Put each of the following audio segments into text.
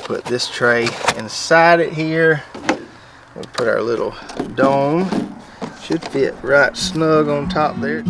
put this tray inside it here. We'll put our little dome. Should fit right snug on top there.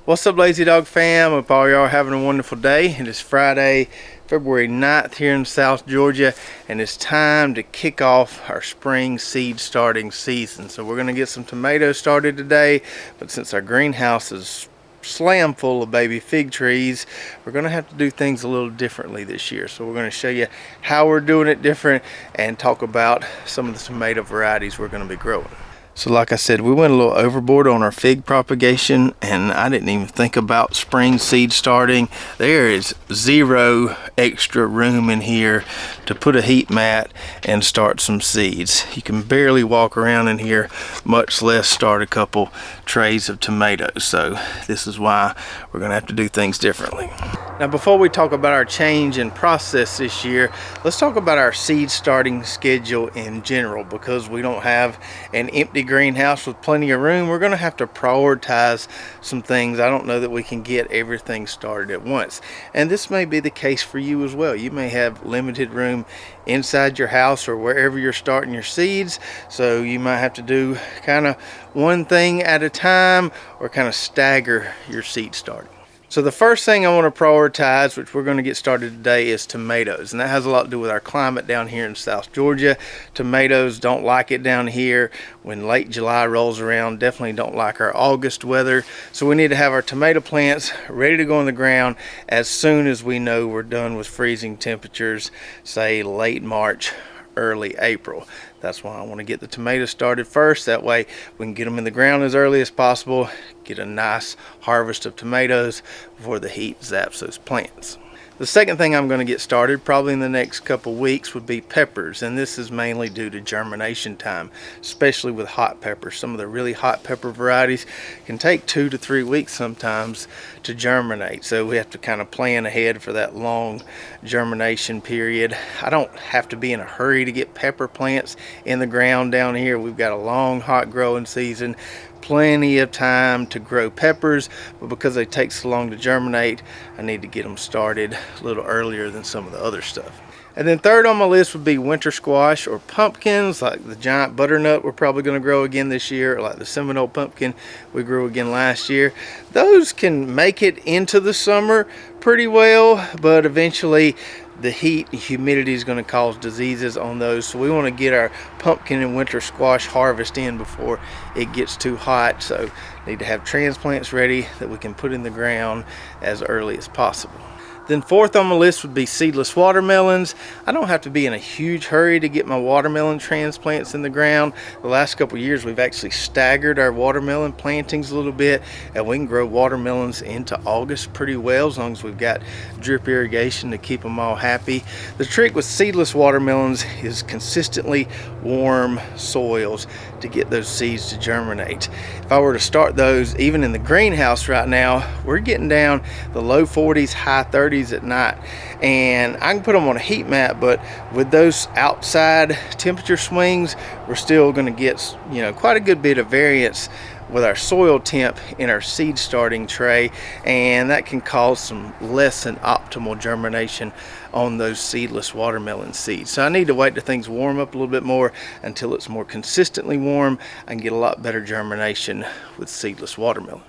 What's up, Lazy Dog fam? Hope all y'all are having a wonderful day. It is Friday, February 9th here in South Georgia, and it's time to kick off our spring seed starting season. So we're gonna get some tomatoes started today, but since our greenhouse is slam full of baby fig trees, we're gonna have to do things a little differently this year. So we're gonna show you how we're doing it different and talk about some of the tomato varieties we're gonna be growing. So like I said, we went a little overboard on our fig propagation, and I didn't even think about spring seed starting. There is zero extra room in here to put a heat mat and start some seeds. You can barely walk around in here, much less start a couple trays of tomatoes. So this is why we're gonna have to do things differently. Now, before we talk about our change in process this year, let's talk about our seed starting schedule in general. Because we don't have an empty greenhouse with plenty of room, we're going to have to prioritize some things. I don't know that we can get everything started at once, and this may be the case for you as well. You may have limited room inside your house or wherever you're starting your seeds, so you might have to do kind of one thing at a time or kind of stagger your seed starting. So the first thing I want to prioritize, which we're going to get started today, is tomatoes. And that has a lot to do with our climate down here in South Georgia. Tomatoes don't like it down here. When late July rolls around, definitely don't like our August weather. So we need to have our tomato plants ready to go in the ground as soon as we know we're done with freezing temperatures, say late March, early April. That's why I want to get the tomatoes started first. That way we can get them in the ground as early as possible, get a nice harvest of tomatoes before the heat zaps those plants. The second thing I'm going to get started probably in the next couple weeks would be peppers, and this is mainly due to germination time, especially with hot peppers. Some of the really hot pepper varieties can take 2 to 3 weeks sometimes to germinate, so we have to kind of plan ahead for that long germination period. I don't have to be in a hurry to get pepper plants in the ground down here. We've got a long hot growing season, plenty of time to grow peppers, but because they take so long to germinate, I need to get them started a little earlier than some of the other stuff. And then third on my list would be winter squash or pumpkins, like the giant butternut we're probably going to grow again this year, or like the Seminole pumpkin we grew again last year. Those can make it into the summer pretty well, but eventually the heat and humidity is going to cause diseases on those. So we want to get our pumpkin and winter squash harvest in before it gets too hot. So need to have transplants ready that we can put in the ground as early as possible. Then fourth on my list would be seedless watermelons. I don't have to be in a huge hurry to get my watermelon transplants in the ground. The last couple of years we've actually staggered our watermelon plantings a little bit, and we can grow watermelons into August pretty well as long as we've got drip irrigation to keep them all happy. The trick with seedless watermelons is consistently warm soils to get those seeds to germinate. If I were to start those even in the greenhouse right now, we're getting down the low 40s, high 30s at night, and I can put them on a heat mat, but with those outside temperature swings, we're still going to get, you know, quite a good bit of variance with our soil temp in our seed starting tray, and that can cause some less than optimal germination on those seedless watermelon seeds. So I need to wait till things warm up a little bit more until it's more consistently warm and get a lot better germination with seedless watermelon.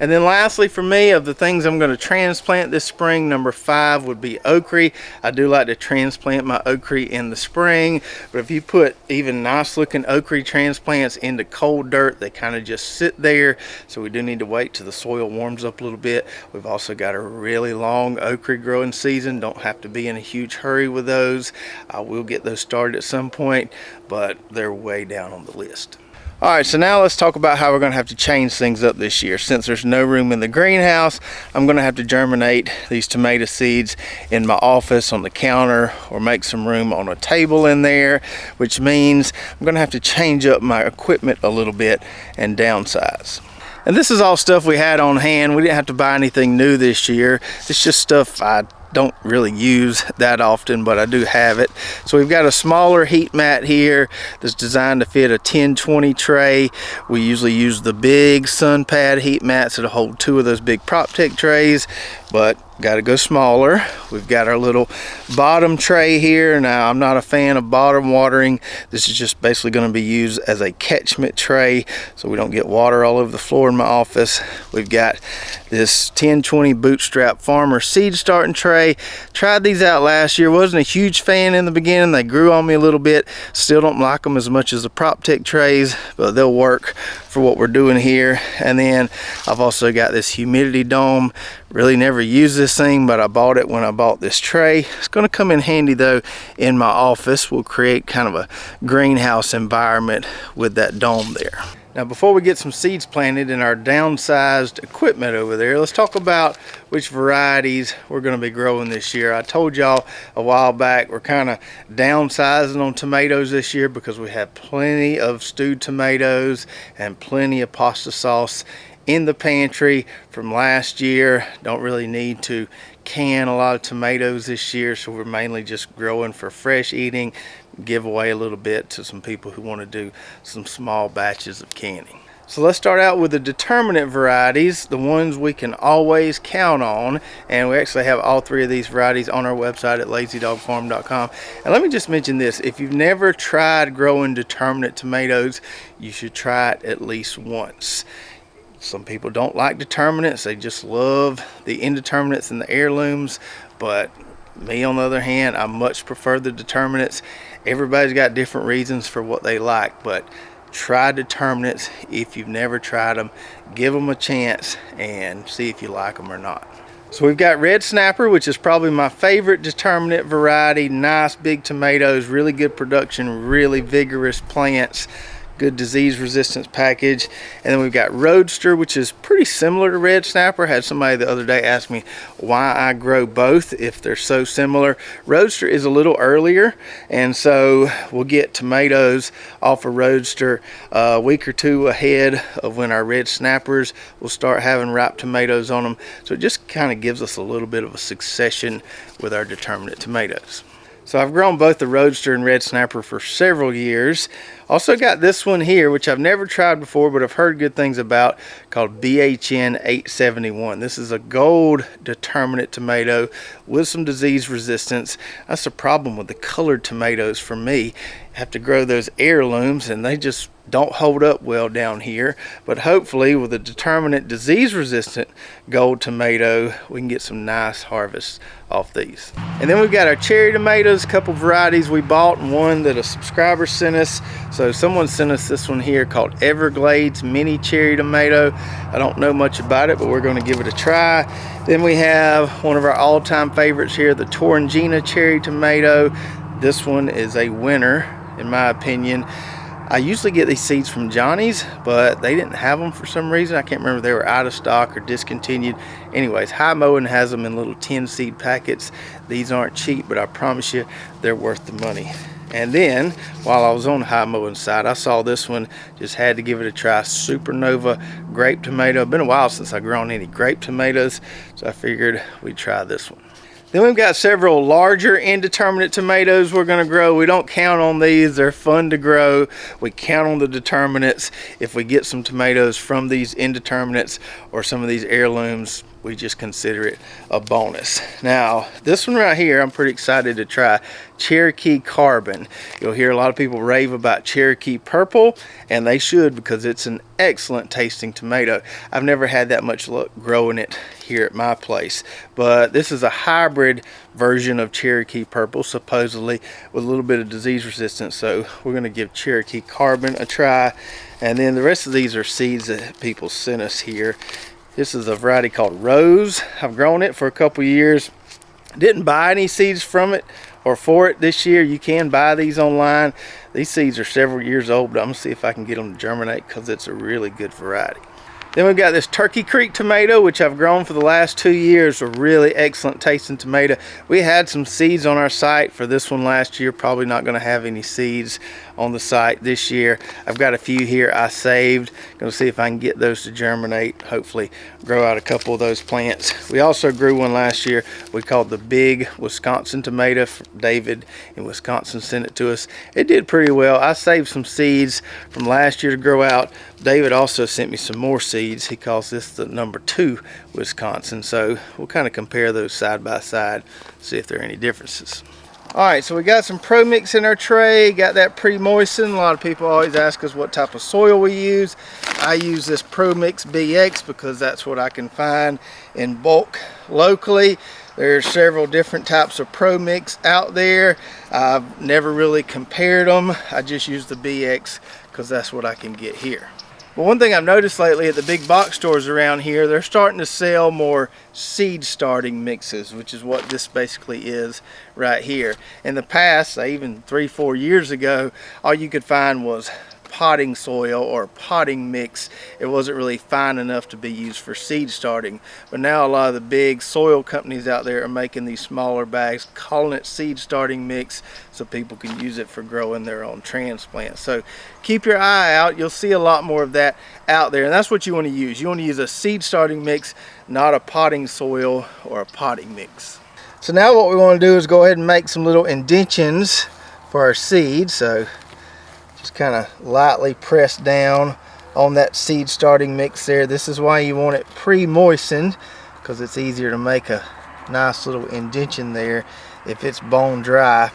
And then lastly for me, of the things I'm going to transplant this spring, number 5 would be okra. I do like to transplant my okra in the spring, but if you put even nice looking okra transplants into cold dirt, they kind of just sit there. So we do need to wait till the soil warms up a little bit. We've also got a really long okra growing season. Don't have to be in a huge hurry with those. I will get those started at some point, but they're way down on the list. All right, so now let's talk about how we're going to have to change things up this year. Since there's no room in the greenhouse, I'm going to have to germinate these tomato seeds in my office on the counter, or make some room on a table in there, which means I'm going to have to change up my equipment a little bit and downsize. And this is all stuff we had on hand. We didn't have to buy anything new this year. It's just stuff I don't really use that often, but I do have it. So we've got a smaller heat mat here that's designed to fit a 10-20 tray. We usually use the big sun pad heat mats that'll hold 2 of those big prop tech trays, but got to go smaller. We've got our little bottom tray here. Now, I'm not a fan of bottom watering. This is just basically going to be used as a catchment tray so we don't get water all over the floor in my office. We've got this 1020 bootstrap farmer seed starting tray. Tried these out last year. Wasn't a huge fan in the beginning. They grew on me a little bit. Still don't like them as much as the PropTech trays, but they'll work for what we're doing here. And then I've also got this humidity dome. Really never used this thing, but I bought it when I bought this tray. It's going to come in handy though in my office. We'll create kind of a greenhouse environment with that dome there. Now, before we get some seeds planted in our downsized equipment over there, let's talk about which varieties we're going to be growing this year. I told y'all a while back we're kind of downsizing on tomatoes this year because we have plenty of stewed tomatoes and plenty of pasta sauce in the pantry from last year. Don't really need to can a lot of tomatoes this year, so we're mainly just growing for fresh eating, give away a little bit to some people who want to do some small batches of canning. So let's start out with the determinate varieties, the ones we can always count on, and we actually have all three of these varieties on our website at lazydogfarm.com. And let me just mention this: if you've never tried growing determinate tomatoes, you should try it at least once. Some people don't like determinates, they just love the indeterminates and the heirlooms, but me on the other hand, I much prefer the determinates. Everybody's got different reasons for what they like, but try determinates if you've never tried them. Give them a chance and see if you like them or not. So we've got Red Snapper, which is probably my favorite determinate variety. Nice big tomatoes, really good production, really vigorous plants, good disease resistance package. And then we've got Roadster, which is pretty similar to Red Snapper. Had somebody the other day ask me why I grow both if they're so similar. Roadster is a little earlier, and so we'll get tomatoes off of Roadster a week or two ahead of when our Red Snappers will start having ripe tomatoes on them. So it just kind of gives us a little bit of a succession with our determinate tomatoes. So I've grown both the Roadster and Red Snapper for several years. Also got this one here, which I've never tried before, but I've heard good things about, called BHN 871. This is a gold determinate tomato with some disease resistance. That's the problem with the colored tomatoes for me. You have to grow those heirlooms and they just don't hold up well down here, but hopefully with a determinate disease resistant gold tomato we can get some nice harvests off these. And then we've got our cherry tomatoes, a couple varieties we bought and one that a subscriber sent us. So someone sent us this one here called Everglades mini cherry tomato. I don't know much about it, but we're going to give it a try. Then we have one of our all-time favorites here, the Torringina cherry tomato. This one is a winner in my opinion. I usually get these seeds from Johnny's, but they didn't have them for some reason. I can't remember if they were out of stock or discontinued. Anyways, High Mowing has them in little 10 seed packets. These aren't cheap, but I promise you they're worth the money. And then while I was on High Mowing side, I saw this one, just had to give it a try. Supernova grape tomato. Been a while since I've grown any grape tomatoes, so I figured we'd try this one. Then we've got several larger indeterminate tomatoes we're going to grow. We don't count on these. They're fun to grow. We count on the determinates. If we get some tomatoes from these indeterminates or some of these heirlooms, we just consider it a bonus. Now, this one right here, I'm pretty excited to try. Cherokee Carbon. You'll hear a lot of people rave about Cherokee Purple, and they should, because it's an excellent tasting tomato. I've never had that much luck growing it here at my place, but this is a hybrid version of Cherokee Purple, supposedly with a little bit of disease resistance. So we're going to give Cherokee Carbon a try. And then the rest of these are seeds that people sent us here. This is a variety called Rose. I've grown it for a couple years. Didn't buy any seeds from it or for it this year. You can buy these online. These seeds are several years old, but I'm gonna see if I can get them to germinate because it's a really good variety. Then we've got this Turkey Creek tomato, which I've grown for the last 2 years. A really excellent tasting tomato. We had some seeds on our site for this one last year. Probably not going to have any seeds on the site this year. I've got a few here I saved. Going to see if I can get those to germinate. Hopefully grow out a couple of those plants. We also grew one last year we called the Big Wisconsin Tomato. David in Wisconsin sent it to us. It did pretty well. I saved some seeds from last year to grow out, David also sent me some more seeds. He calls this the number 2 Wisconsin. So we'll kind of compare those side by side, see if there are any differences. All right, so we got some Pro Mix in our tray, got that pre-moistened. A lot of people always ask us what type of soil we use. I use this Pro Mix BX because that's what I can find in bulk locally. There's several different types of Pro Mix out there. I've never really compared them. I just use the BX because that's what I can get here. But one thing I've noticed lately at the big box stores around here, they're starting to sell more seed starting mixes, which is what this basically is right here. In the past, even 3-4 years ago, all you could find was potting soil or potting mix. It wasn't really fine enough to be used for seed starting. But now a lot of the big soil companies out there are making these smaller bags, calling it seed starting mix, so people can use it for growing their own transplants. So keep your eye out. You'll see a lot more of that out there, and that's what you want to use. You want to use a seed starting mix, not a potting soil or a potting mix. So now what we want to do is go ahead and make some little indentions for our seed. So just kind of lightly press down on that seed starting mix there. This is why you want it pre-moistened, because it's easier to make a nice little indention there. If it's bone dry,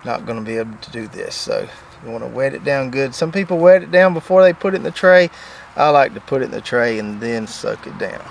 not going to be able to do this. So you want to wet it down good. Some people wet it down before they put it in the tray. I like to put it in the tray and then suck it down.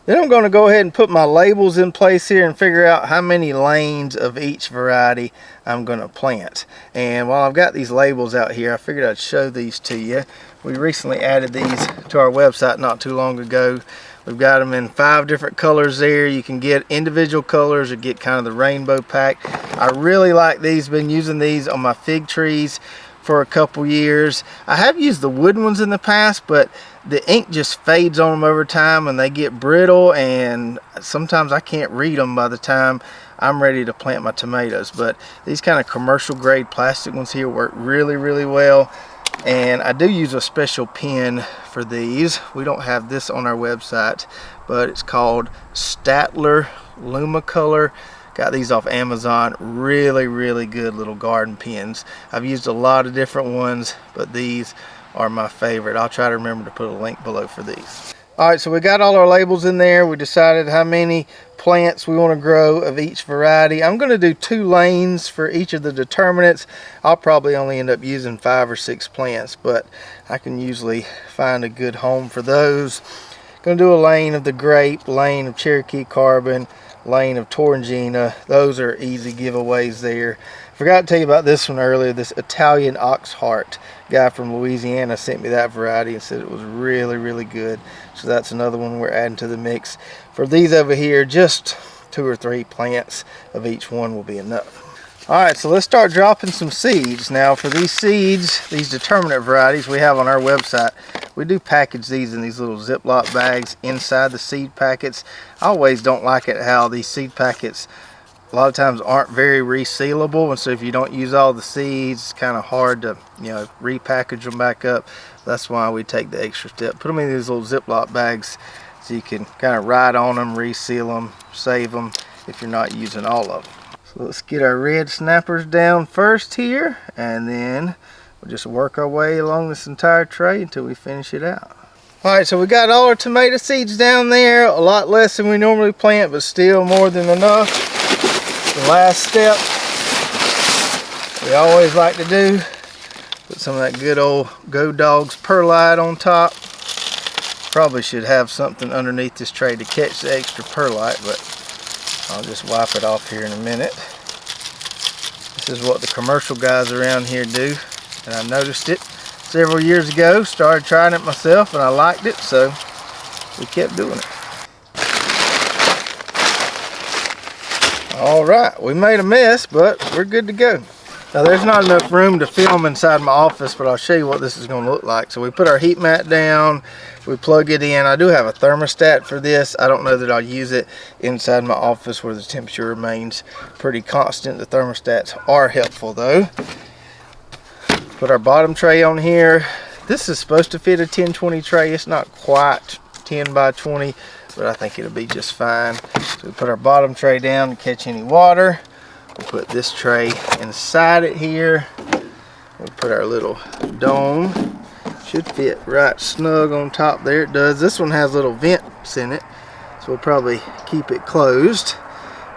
Then I'm going to go ahead and put my labels in place here and figure out how many lanes of each variety I'm going to plant. And while I've got these labels out here, I figured I'd show these to you. We recently added these to our website not too long ago. We've got them in 5 different colors there. You can get individual colors or get kind of the rainbow pack. I really like these. Been using these on my fig trees for a couple years. I have used the wood ones in the past, but the ink just fades on them over time and they get brittle, and sometimes I can't read them by the time I'm ready to plant my tomatoes. But these kind of commercial grade plastic ones here work really, really well. And I do use a special pen for these. We don't have this on our website, but it's called Statler Lumicolor. Got these off Amazon. Really, really good little garden pens. I've used a lot of different ones, but these are my favorite. I'll try to remember to put a link below for these. Alright, so we got all our labels in there. We decided how many plants we want to grow of each variety. I'm going to do 2 lanes for each of the determinants. I'll probably only end up using 5 or 6 plants, but I can usually find a good home for those. Going to do a lane of the grape, lane of Cherokee Carbon, lane of Torringina. Those are easy giveaways there. Forgot to tell you about this one earlier. This Italian Oxheart. Guy from Louisiana sent me that variety and said it was really, really good. So that's another one we're adding to the mix. For these over here, just 2 or 3 plants of each one will be enough. Alright, so let's start dropping some seeds. Now for these seeds, these determinate varieties we have on our website, we do package these in these little Ziploc bags inside the seed packets. I always don't like it how these seed packets a lot of times aren't very resealable, and so if you don't use all the seeds, it's kind of hard to, repackage them back up. That's why we take the extra step. Put them in these little Ziploc bags so you can kind of write on them, reseal them, save them if you're not using all of them. So let's get our red snappers down first here, and then we'll just work our way along this entire tray until we finish it out. Alright, so we got all our tomato seeds down there. A lot less than we normally plant, but still more than enough. The last step we always like to do, put some of that good old Go Dogs perlite on top. Probably should have something underneath this tray to catch the extra perlite, but I'll just wipe it off here in a minute. This is what the commercial guys around here do, and I noticed it several years ago. Started trying it myself and I liked it, so we kept doing it. Alright, we made a mess, but we're good to go. Now there's not enough room to film inside my office, but I'll show you what this is going to look like. So we put our heat mat down, we plug it in. I do have a thermostat for this. I don't know that I'll use it inside my office where the temperature remains pretty constant. The thermostats are helpful though. Put our bottom tray on here. This is supposed to fit a 10-20 tray. It's not quite 10 by 20, but I think it'll be just fine. So we put our bottom tray down to catch any water. We'll put this tray inside it here. We'll put our little dome. Should fit right snug on top there. It does. This one has little vents in it, so we'll probably keep it closed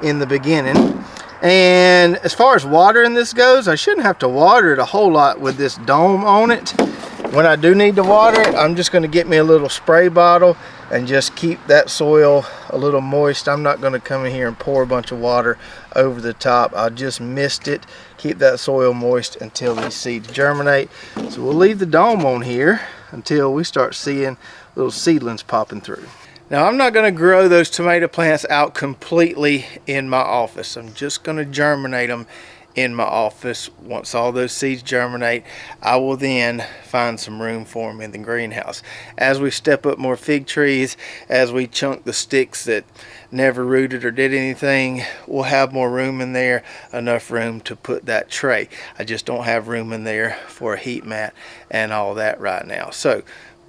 in the beginning. And as far as watering this goes, I shouldn't have to water it a whole lot with this dome on it. When I do need to water it, I'm just going to get me a little spray bottle and just keep that soil a little moist. I'm not going to come in here and pour a bunch of water over the top. I'll just mist it, keep that soil moist until these seeds germinate. So we'll leave the dome on here until we start seeing little seedlings popping through. Now, I'm not going to grow those tomato plants out completely in my office. I'm just going to germinate them in my office. Once all those seeds germinate, I will then find some room for them in the greenhouse. As we step up more fig trees, as we chunk the sticks that never rooted or did anything, we'll have more room in there, enough room to put that tray. I just don't have room in there for a heat mat and all that right now. So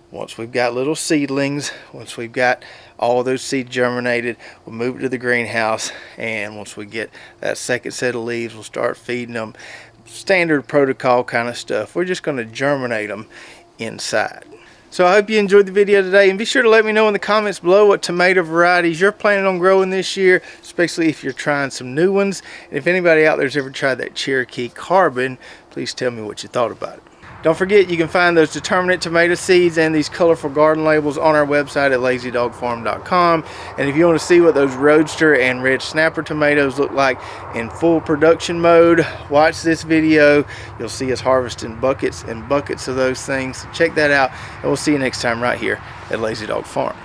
once we've got little seedlings, once we've got all those seeds germinated, we'll move it to the greenhouse, and once we get that second set of leaves, we'll start feeding them. Standard protocol kind of stuff. We're just going to germinate them inside. So I hope you enjoyed the video today, and be sure to let me know in the comments below what tomato varieties you're planning on growing this year, especially if you're trying some new ones. And if anybody out there's ever tried that Cherokee Carbon, please tell me what you thought about it. Don't forget, you can find those determinate tomato seeds and these colorful garden labels on our website at lazydogfarm.com. And if you want to see what those Roadster and Red Snapper tomatoes look like in full production mode, watch this video. You'll see us harvesting buckets and buckets of those things. So check that out, and we'll see you next time right here at Lazy Dog Farm.